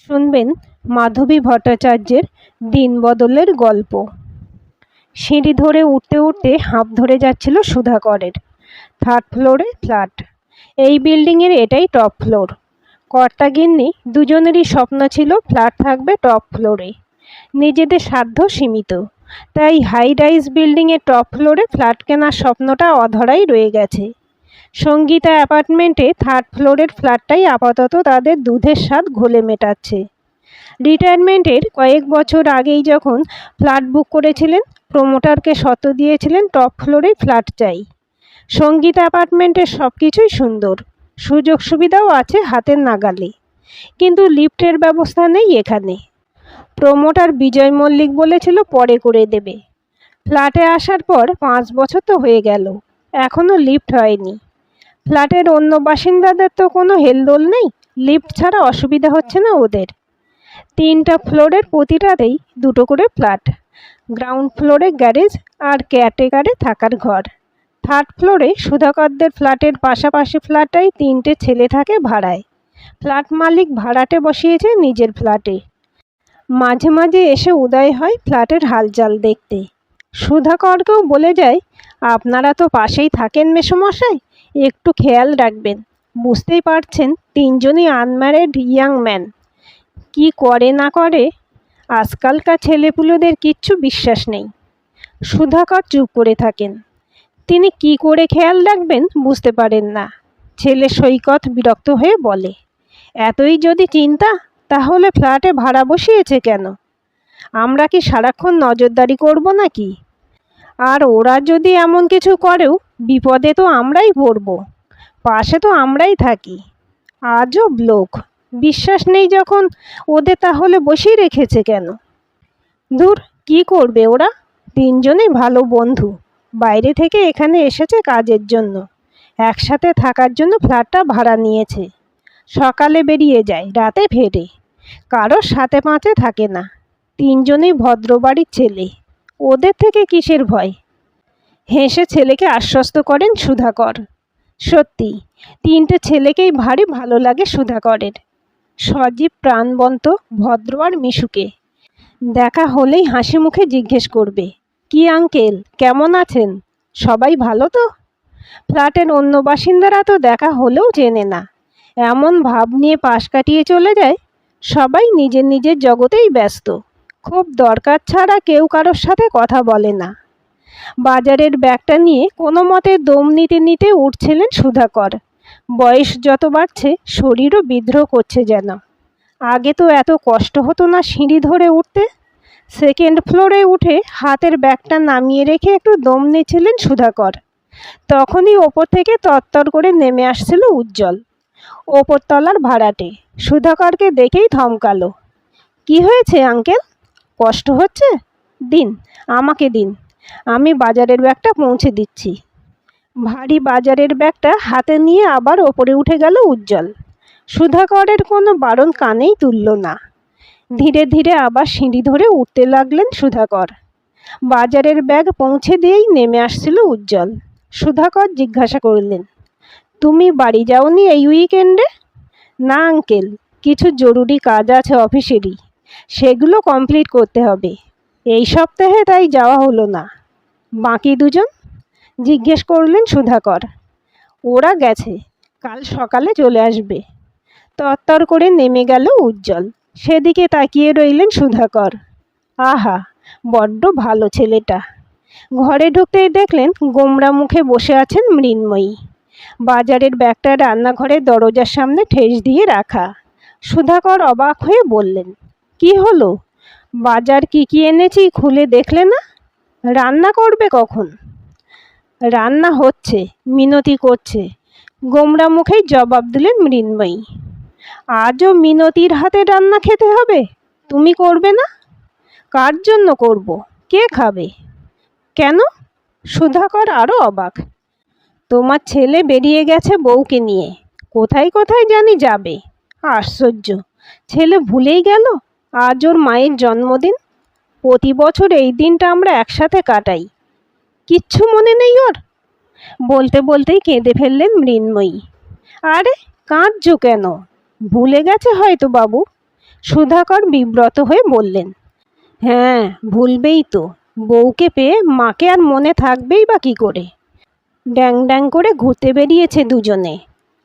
শুনবেন মাধবী ভট্টাচার্যের দিনবদলের গল্প। সিঁড়ি ধরে উঠতে উঠতে হাঁপ ধরে যাচ্ছিল সুধাকরের। 3rd ফ্লোরে ফ্ল্যাট। এই বিল্ডিংয়ের এটাই টপ ফ্লোর। কর্তাগিন্নি দুজনেরই স্বপ্ন ছিল ফ্ল্যাট থাকবে টপ ফ্লোরে। নিজেদের সাধ্য সীমিত, তাই হাই রাইজ বিল্ডিংয়ের টপ ফ্লোরে ফ্ল্যাট কেনার স্বপ্নটা অধরাই রয়ে গেছে। সঙ্গীতা অ্যাপার্টমেন্টে 3rd ফ্লোরের ফ্ল্যাটটাই আপাতত তাদের দুধের স্বাদ ঘোলে মেটাচ্ছে। রিটায়ারমেন্টের কয়েক বছর আগেই যখন ফ্ল্যাট বুক করেছিলেন, প্রমোটারকে শর্ত দিয়েছিলেন টপ ফ্লোরে ফ্ল্যাট চাই। সঙ্গীতা অ্যাপার্টমেন্টের সব কিছুই সুন্দর, সুযোগ সুবিধাও আছে হাতের নাগালে, কিন্তু লিফটের ব্যবস্থা নেই এখানে। প্রমোটার বিজয় মল্লিক বলেছিল পরে করে দেবে। ফ্ল্যাটে আসার পর 5 বছর তো হয়ে গেল, এখনও লিফট হয়নি। ফ্ল্যাটের অন্য বাসিন্দাদের তো কোনো হেলদোল নেই, লিফট ছাড়া অসুবিধা হচ্ছে না ওদের। 3টা ফ্লোরের প্রতিটাতেই 2টো করে ফ্ল্যাট। গ্রাউন্ড ফ্লোরে গ্যারেজ আর কেয়ারটেকারে থাকার ঘর। 3rd ফ্লোরে সুধাকরদের ফ্ল্যাটের পাশাপাশি ফ্ল্যাটটাই 3টে ছেলে থাকে ভাড়ায়। ফ্ল্যাট মালিক ভাড়াটে বসিয়েছে নিজের ফ্ল্যাটে। মাঝে মাঝে এসে উদয় হয় ফ্ল্যাটের হালচাল দেখতে। সুধাকরকেও বলে যায়, আপনারা তো পাশেই থাকেন মেসোমশাই, একটু খেয়াল রাখবেন। বুঝতেই পারছেন 3জনই আনম্যারিড ইয়াং ম্যান। কি করে না করে আজকালকার ছেলেপুলেদের কিচ্ছু বিশ্বাস নেই। সুধাকর চুপ করে থাকেন। তিনি কি করে খেয়াল রাখবেন বুঝতে পারেন না। ছেলে সৈকত বিরক্ত হয়ে বলে, এতই যদি চিন্তা তাহলে ফ্ল্যাটে ভাড়া বসিয়েছে কেন? আমরা কি সারাক্ষণ নজরদারি করব নাকি? আর ওরা যদি এমন কিছু করেও বিপদে তো আমরাই পড়ব, পাশে তো আমরাই থাকি। আজব লোক, বিশ্বাস নেই যখন ওদের তাহলে বসিয়ে রেখেছে কেন? ধুর, কি করবে ওরা? 3জনই ভালো বন্ধু, বাইরে থেকে এখানে এসেছে কাজের জন্য, একসাথে থাকার জন্য ফ্ল্যাটটা ভাড়া নিয়েছে। সকালে বেরিয়ে যায়, রাতে ফেরে, কারোর সাথে পাঁচে থাকে না। 3জনই ভদ্রবাড়ির ছেলে, ওদের থেকে কিসের ভয়? হেসে ছেলেকে আশ্বস্ত করেন সুধাকর। সত্যি 3টে ছেলেকেই ভারী ভালো লাগে সুধাকরের। সজীব, প্রাণবন্ত, ভদ্র আর মিশুকে। দেখা হলেই হাসি মুখে জিজ্ঞেস করবে, কি আঙ্কেল কেমন আছেন? সবাই ভালো তো? ফ্ল্যাটের অন্য বাসিন্দারা তো দেখা হলেও চেনে না, এমন ভাব নিয়ে পাশ কাটিয়ে চলে যায়। সবাই নিজের নিজের জগতেই ব্যস্ত, খুব দরকার ছাড়া কেউ কারোর সাথে কথা বলে না। বাজারের ব্যাগটা নিয়ে কোনো মতে দম নিতে নিতে উঠছিলেন সুধাকর। বয়স যত বাড়ছে শরীরও বিদ্রোহ করছে যেন। আগে তো এত কষ্ট হতো না সিঁড়ি ধরে উঠতে। 2nd ফ্লোরে উঠে হাতের ব্যাগটা নামিয়ে রেখে একটু দম নিচ্ছিলেন সুধাকর। তখনই ওপর থেকে তরতর করে নেমে আসছিল উজ্জ্বল, ওপরতলার ভাড়াটে। সুধাকরকে দেখেই থমকালো। কি হয়েছে আঙ্কেল? কষ্ট হচ্ছে? দিন, আমাকে দিন, আমি বাজারের ব্যাগটা পৌঁছে দিচ্ছি। ভারী বাজারের ব্যাগটা হাতে নিয়ে আবার ওপরে উঠে গেল উজ্জ্বল। সুধাকরের কোনো বারণ কানেই তুলল না। ধীরে ধীরে আবার সিঁড়ি ধরে উঠতে লাগলেন সুধাকর। বাজারের ব্যাগ পৌঁছে দিয়েই নেমে আসছিল উজ্জ্বল। সুধাকর জিজ্ঞাসা করলেন, তুমি বাড়ি যাওনি এই উইকেন্ডে? না আঙ্কেল, কিছু জরুরি কাজ আছে অফিসেরই, সেগুলো কমপ্লিট করতে হবে এই সপ্তাহে, তাই যাওয়া হলো না। বাকি দুজন? জিজ্ঞেস করলেন সুধাকর। ওরা গেছে, কাল সকালে চলে আসবে। তরতর করে নেমে গেল উজ্জ্বল। সেদিকে তাকিয়ে রইলেন সুধাকর। আহা, বড্ড ভালো ছেলেটা। ঘরে ঢুকতেই দেখলেন গোমরা মুখে বসে আছেন মৃন্ময়ী। বাজারের ব্যাগটা রান্নাঘরের দরজার সামনে ঠেস দিয়ে রাখা। সুধাকর অবাক হয়ে বললেন, কি হলো? বাজার কি কি এনেছি খুলে দেখলে না? রান্না করবে কখন? রান্না হচ্ছে, মিনতি করছে, গোমরা মুখেই জবাব দিলেন মৃন্ময়ী। আজও মিনতির হাতে রান্না খেতে হবে? তুমি করবে না? কার জন্য করব? কে খাবে? কেন? সুধাকর আরও অবাক। তোমার ছেলে বেরিয়ে গেছে বউকে নিয়ে, কোথায় কোথায় জানি যাবে। আশ্চর্য, ছেলে ভুলেই গেল আজ ওর মায়ের জন্মদিন। প্রতি বছর এই দিনটা আমরা একসাথে কাটাই, কিচ্ছু মনে নেই ওর? বলতে বলতেই কেঁদে ফেললেন মৃন্ময়ী। আরে কাঁদছো কেন? ভুলে গেছে হয়তো বাবু, সুধাকর বিব্রত হয়ে বললেন, হ্যাঁ ভুলবেই তো, বউকে পেয়ে মাকে আর মনে থাকবেই বা কী করে। ড্যাং ড্যাং করে ঘুরতে বেরিয়েছে দুজনে,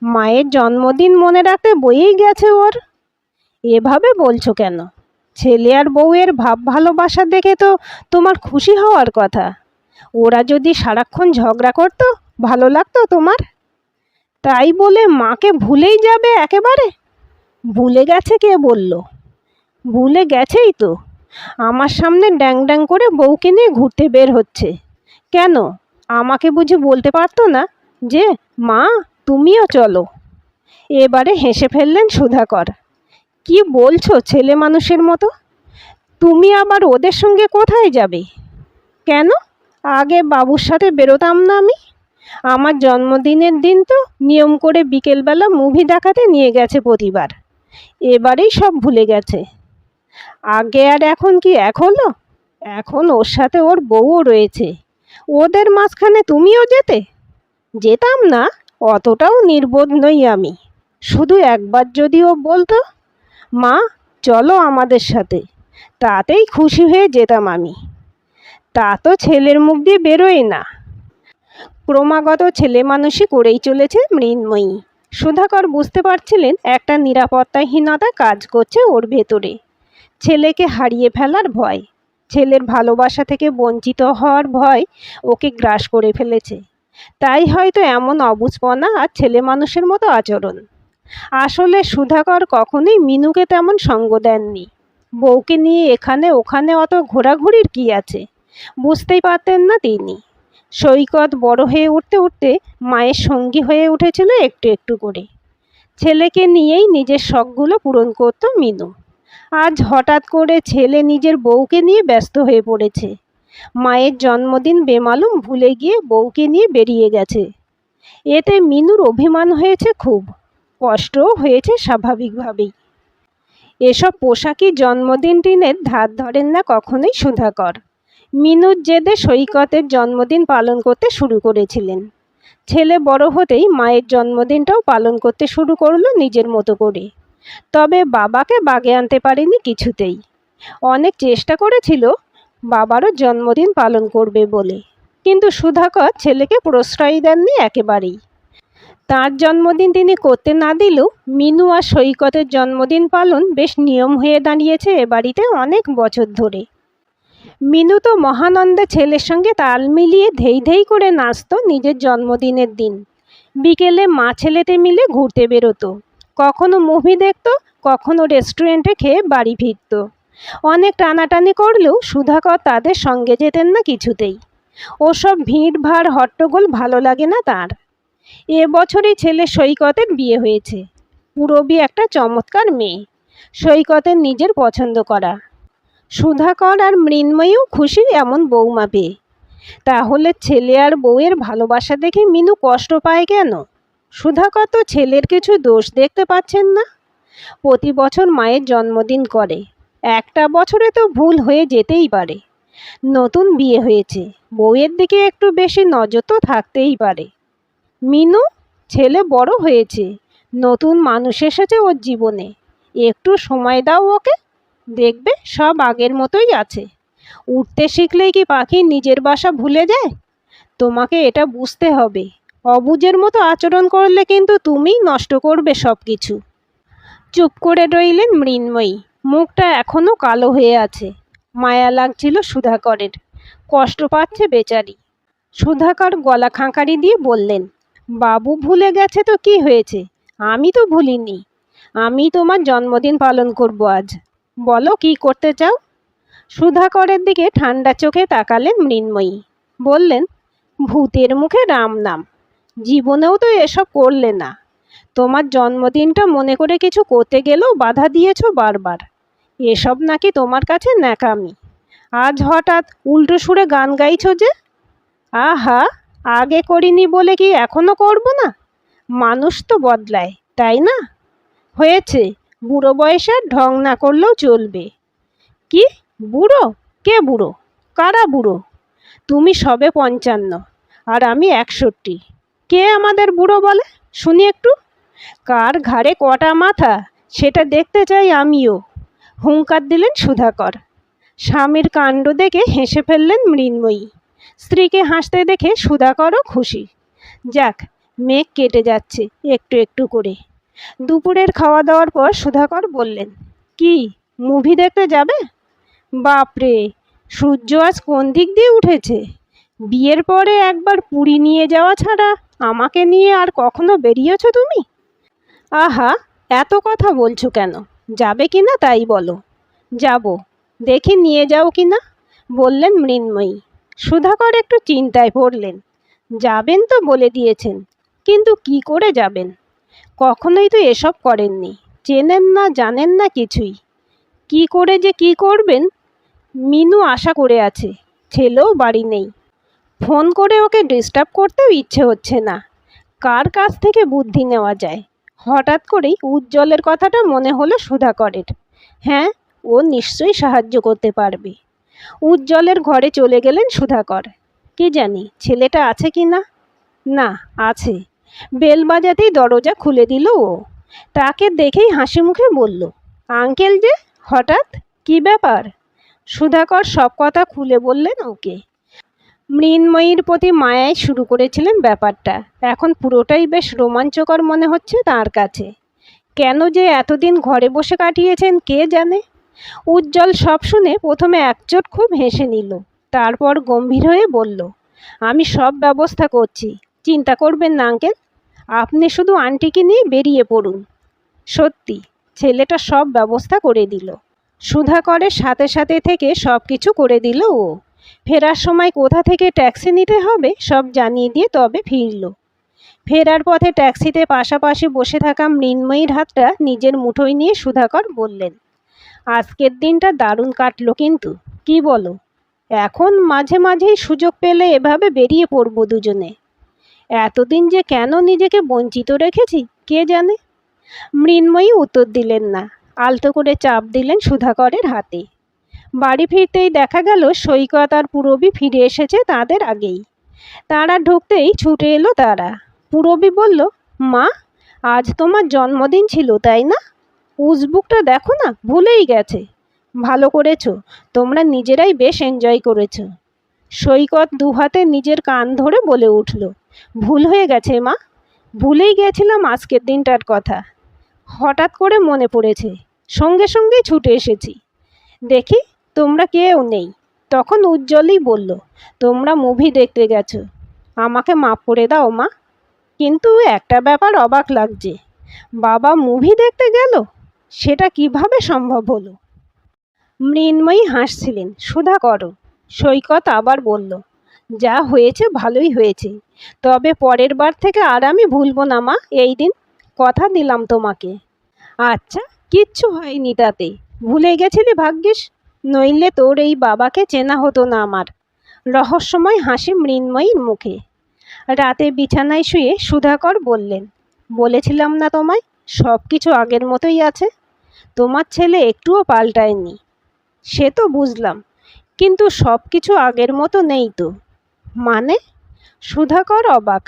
মায়ের জন্মদিন মনে রাখতে বয়েই গেছে ওর। এভাবে বলছো কেন? ছেলে আর বউয়ের ভাব ভালোবাসা দেখে তো তোমার খুশি হওয়ার কথা। ওরা যদি সারাক্ষণ ঝগড়া করতো ভালো লাগতো তোমার? তাই বলে মাকে ভুলেই যাবে একেবারে? ভুলে গেছে কে বলল? ভুলে গেছেই তো, আমার সামনে ড্যাং ড্যাং করে বউকে নিয়ে ঘুরতে বের হচ্ছে। কেন, আমাকে বুঝি বলতে পারতো না যে মা তুমিও চলো? এবারে হেসে ফেললেন সুধাকর। কি বলছো ছেলে মানুষের মতো? তুমি আবার ওদের সঙ্গে কোথায় যাবে? কেন, আগে বাবুর সাথে বেরোতাম না আমি? আমার জন্মদিনের দিন তো নিয়ম করে বিকেলবেলা মুভি দেখাতে নিয়ে গেছে প্রতিবার। এবারেই সব ভুলে গেছে। আগে আর এখন কি এক হলো? এখন ওর সাথে ওর বউও রয়েছে, ওদের মাঝখানে তুমিও যেতে? যেতাম না, অতটাও নির্বোধ নই আমি। শুধু একবার যদি ও বলতো মা চলো আমাদের সাথে, তাতেই খুশি হয়ে যেতাম আমি। তা তো ছেলের মুখ দিয়ে বেরোয় না। ক্রমাগত ছেলে মানুষই করেই চলেছে মৃন্ময়ী। সুধাকর বুঝতে পারছিলেন একটা নিরাপত্তাহীনতা কাজ করছে ওর ভেতরে। ছেলেকে হারিয়ে ফেলার ভয়, ছেলের ভালোবাসা থেকে বঞ্চিত হওয়ার ভয় ওকে গ্রাস করে ফেলেছে। তাই হয়তো এমন অবুঝপনা আর ছেলে মানুষের মতো আচরণ। আসলে সুধাকর কখনোই মিনুকে তেমন সঙ্গ দেননি। বউকে নিয়ে এখানে ওখানে অত ঘোরাঘুরির কি আছে, বুঝতেই পারতেন না তিনি। সৈকত বড় হয়ে উঠতে উঠতে মায়ের সঙ্গী হয়ে উঠেছিল একটু একটু করে। ছেলেকে নিয়েই নিজের শখগুলো পূরণ করত মিনু। আজ হঠাৎ করে ছেলে নিজের বউকে নিয়ে ব্যস্ত হয়ে পড়েছে। মায়ের জন্মদিন বেমালুম ভুলে গিয়ে বউকে নিয়ে বেরিয়ে গেছে। এতে মিনুর অভিমান হয়েছে খুব, কষ্টও হয়েছে স্বাভাবিকভাবেই। এসব পোশাকি জন্মদিন টিনের ধার ধরেন না কখনোই সুধাকর। মিনুর জেদে সৈকতের জন্মদিন পালন করতে শুরু করেছিলেন। ছেলে বড় হতেই মায়ের জন্মদিনটাও পালন করতে শুরু করলো নিজের মতো করে। তবে বাবাকে বাগে আনতে পারেনি কিছুতেই। অনেক চেষ্টা করেছিল বাবারও জন্মদিন পালন করবে বলে, কিন্তু সুধাকর ছেলেকে প্রশ্রয় দেননি একেবারেই। তার জন্মদিন তিনি করতে না দিলেও মিনু আর সৈকতের জন্মদিন পালন বেশ নিয়ম হয়ে দাঁড়িয়েছে এ বাড়িতে অনেক বছর ধরে। মিনু তো মহানন্দে ছেলের সঙ্গে তাল মিলিয়ে ধেই ধেই করে নাচত নিজের জন্মদিনের দিন। বিকেলে মা ছেলেতে মিলে ঘুরতে বেরোতো, কখনো মুভি দেখতো, কখনো রেস্টুরেন্টে খেয়ে বাড়ি ফিরত। অনেক টানাটানি করলেও সুধাকর তাদের সঙ্গে যেতেন না কিছুতেই। ওসব ভিড় ভাড় হট্টগোল ভালো লাগে না তার। এবছরই ছেলে সৈকতের বিয়ে হয়েছে। পুরবী একটা চমৎকার মেয়ে, সৈকতের নিজের পছন্দ করা। সুধাকর আর মৃন্ময়ীও খুশি এমন বৌমা পেয়ে। তাহলে ছেলে আর বউয়ের ভালোবাসা দেখে মিনু কষ্ট পায় কেন? সুধাকর তো ছেলের কিছু দোষ দেখতে পাচ্ছেন না। প্রতি বছর মায়ের জন্মদিন করে, একটা বছরে তো ভুল হয়ে যেতেই পারে। নতুন বিয়ে হয়েছে, বউয়ের দিকে একটু বেশি নজর তো থাকতেই পারে। মিনু, ছেলে বড় হয়েছে, নতুন মানুষ এসেছে ওর জীবনে, একটু সময় দাও ওকে, দেখবে সব আগের মতোই আছে। উঠতে শিখলেই কি পাখি নিজের বাসা ভুলে যায়? তোমাকে এটা বুঝতে হবে। অবুঝের মতো আচরণ করলে কিন্তু তুমিই নষ্ট করবে সব কিছু। চুপ করে রইলেন মৃন্ময়ী, মুখটা এখনো কালো হয়ে আছে। মায়া লাগছিল সুধাকরের, কষ্ট পাচ্ছে বেচারি। সুধাকর গলা খাঁকারি দিয়ে বললেন, বাবু ভুলে গেছে তো কি হয়েছে, আমি তো ভুলিনি। আমি তোমার জন্মদিন পালন করব আজ। বলো কি করতে চাও? সুধাকরের দিকে ঠান্ডা চোখে তাকালেন মৃন্ময়ী, বললেন, ভূতের মুখে রাম নাম, জীবনেও তো এসব করলে না। তোমার জন্মদিনটা মনে করে কিছু করতে গেলেও বাধা দিয়েছ বারবার। এসব নাকি তোমার কাছে ন্যাকামি। আজ হঠাৎ উল্টো সুরে গান গাইছো যে? আহা, আগে করিনি বলে কি এখনো করব না? মানুষ তো বদলায়, তাই না? হয়েছে, বুড়ো বয়সে ঢং না করলেও চলবে। কি বুড়ো? কে বুড়ো? কারা বুড়ো? তুমি সবে 55 আর আমি 61। কে আমাদের বুড়ো বলে শুনি একটু? কার ঘাড়ে কটা মাথা সেটা দেখতে চাই আমিও। হুঙ্কার দিলেন সুধাকর। স্বামীর কাণ্ড দেখে হেসে ফেললেন মৃন্ময়ী। স্ত্রীকে হাসতে দেখে সুধাকরও খুশি। যাক, মেঘ কেটে যাচ্ছে একটু একটু করে। দুপুরের খাওয়া দাওয়ার পর সুধাকর বললেন, কি মুভি দেখতে যাবে? বাপরে, সূর্য আজ কোন দিক দিয়ে উঠেছে! বিয়ের পরে একবার পুরী নিয়ে যাওয়া ছাড়া আমাকে নিয়ে আর কখনো বেরিয়েছ তুমি? আহা, এত কথা বলছো কেন? যাবে কি না তাই বলো। যাব, দেখি নিয়ে যাও কি না, বললেন মৃন্ময়ী। সুধাকর একটু চিন্তায় পড়লেন। যাবেন তো বলে দিয়েছেন, কিন্তু কি করে যাবেন? কখনোই তো এসব করেননি, চেনেন না, জানেন না কিছুই। কি করে যে কি করবেন? মিনু আশা করে আছে, ছেলেও বাড়ি নেই। ফোন করে ওকে ডিস্টার্ব করতেও ইচ্ছে হচ্ছে না। কার কাছ থেকে বুদ্ধি নেওয়া যায়? হঠাৎ করেই উজ্জ্বলের কথাটা মনে হলো সুধাকরের। হ্যাঁ, ও নিশ্চয়ই সাহায্য করতে পারবে। উজ্জ্বলের ঘরে চলে গেলেন সুধাকর। কি জানি ছেলেটা আছে কি না। না, আছে। বেল বাজাতেই দরজা খুলে দিল ও। তাকে দেখেই হাসি মুখে বলল, আঙ্কেল যে, হঠাৎ কি ব্যাপার? সুধাকর সব কথা খুলে বললেন ওকে। মৃন্ময়ীর প্রতি মায়ায় শুরু করেছিলেন ব্যাপারটা, এখন পুরোটাই বেশ রোমাঞ্চকর মনে হচ্ছে তার কাছে। কেন যে এতদিন ঘরে বসে কাটিয়েছেন কে জানে। উজ্জ্বল সব শুনে প্রথমে একচোট খুব হেসে নিল, তারপর গম্ভীর হয়ে বলল, আমি সব ব্যবস্থা করছি, চিন্তা করবেন না আঙ্কেল। আপনি শুধু আন্টিকে নিয়ে বেরিয়ে পড়ুন। সত্যি, ছেলেটা সব ব্যবস্থা করে দিল। সুধাকরের সাথে সাথে থেকে সব কিছু করে দিল ও। ফেরার সময় কোথা থেকে ট্যাক্সি নিতে হবে সব জানিয়ে দিয়ে তবে ফিরল। ফেরার পথে ট্যাক্সিতে পাশাপাশি বসে থাকা মৃন্ময়ীর হাতটা নিজের মুঠোয় নিয়ে সুধাকর বললেন, আজকের দিনটা দারুণ কাটলো কিন্তু, কি বলো? এখন মাঝে মাঝেই সুযোগ পেলে এভাবে বেরিয়ে পড়বো দুজনে। এতদিন যে কেন নিজেকে বঞ্চিত রেখেছি কে জানে। মৃন্ময়ী উত্তর দিলেন না, আলতো করে চাপ দিলেন সুধাকরের হাতে। বাড়ি ফিরতেই দেখা গেল সৈকত আর পূরবী ফিরে এসেছে তাদের আগেই। তারা ঢুকতেই ছুটে এলো তারা। পূরবী বলল, মা, আজ তোমার জন্মদিন ছিল তাই না? উজবুকটা দেখো না, ভুলেই গেছে। ভালো করেছো, তোমরা নিজেরাই বেশ এনজয় করেছো। সৈকত দুহাতে নিজের কান ধরে বলে উঠল, ভুল হয়ে গেছে মা, ভুলেই গেছিলাম আজকের দিনটার কথা। হঠাৎ করে মনে পড়েছে, সঙ্গে সঙ্গেই ছুটে এসেছি। দেখি তোমরা কেউ নেই। তখন উজ্জ্বলই বলল, তোমরা মুভি দেখতে গেছো, আমাকে মাফ করে দাও মা। কিন্তু একটা ব্যাপার অবাক লাগছে, বাবা মুভি দেখতে গেল, সেটা কিভাবে সম্ভব হলো? মৃন্ময়ী হাসছিলেন, সুধাকর। সৈকত আবার বলল, যা হয়েছে ভালোই হয়েছে, তবে পরের বার থেকে আর আমি ভুলবো না মা এই দিন, কথা দিলাম তোমাকে। আচ্ছা, কিচ্ছু হয়নি তাতে, ভুলে গেছিলি ভাগ্যিস, নইলে তোর এই বাবাকে চেনা হতো না আমার। রহস্যময় হাসি মৃন্ময়ীর মুখে। রাতে বিছানায় শুয়ে সুধাকর বললেন, বলেছিলাম না তোমায়, সব কিছু আগের মতোই আছে, তোমার ছেলে একটুও পাল্টায়নি। সে তো বুঝলাম, কিন্তু সব কিছু আগের মতো নেই তো। মানে? সুধাকর অবাক।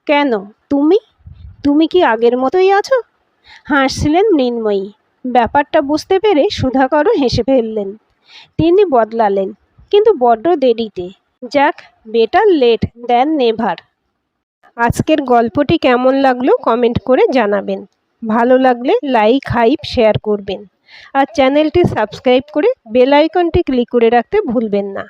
কেন, তুমি তুমি কি আগের মতোই আছো? হাসছিলেন মৃন্ময়ী। ব্যাপারটা বুঝতে পেরে সুধাকরও হেসে ফেললেন। তিনি বদলালেন, কিন্তু বড্ড দেরিতে। যাক, বেটার লেট দ্যান নেভার। আজকের গল্পটি কেমন লাগলো কমেন্ট করে জানাবেন। ভালো লাগলে লাইক, হাইপ, শেয়ার করবেন। আর চ্যানেলটি সাবস্ক্রাইব করে বেল আইকনটি ক্লিক করে রাখতে ভুলবেন না।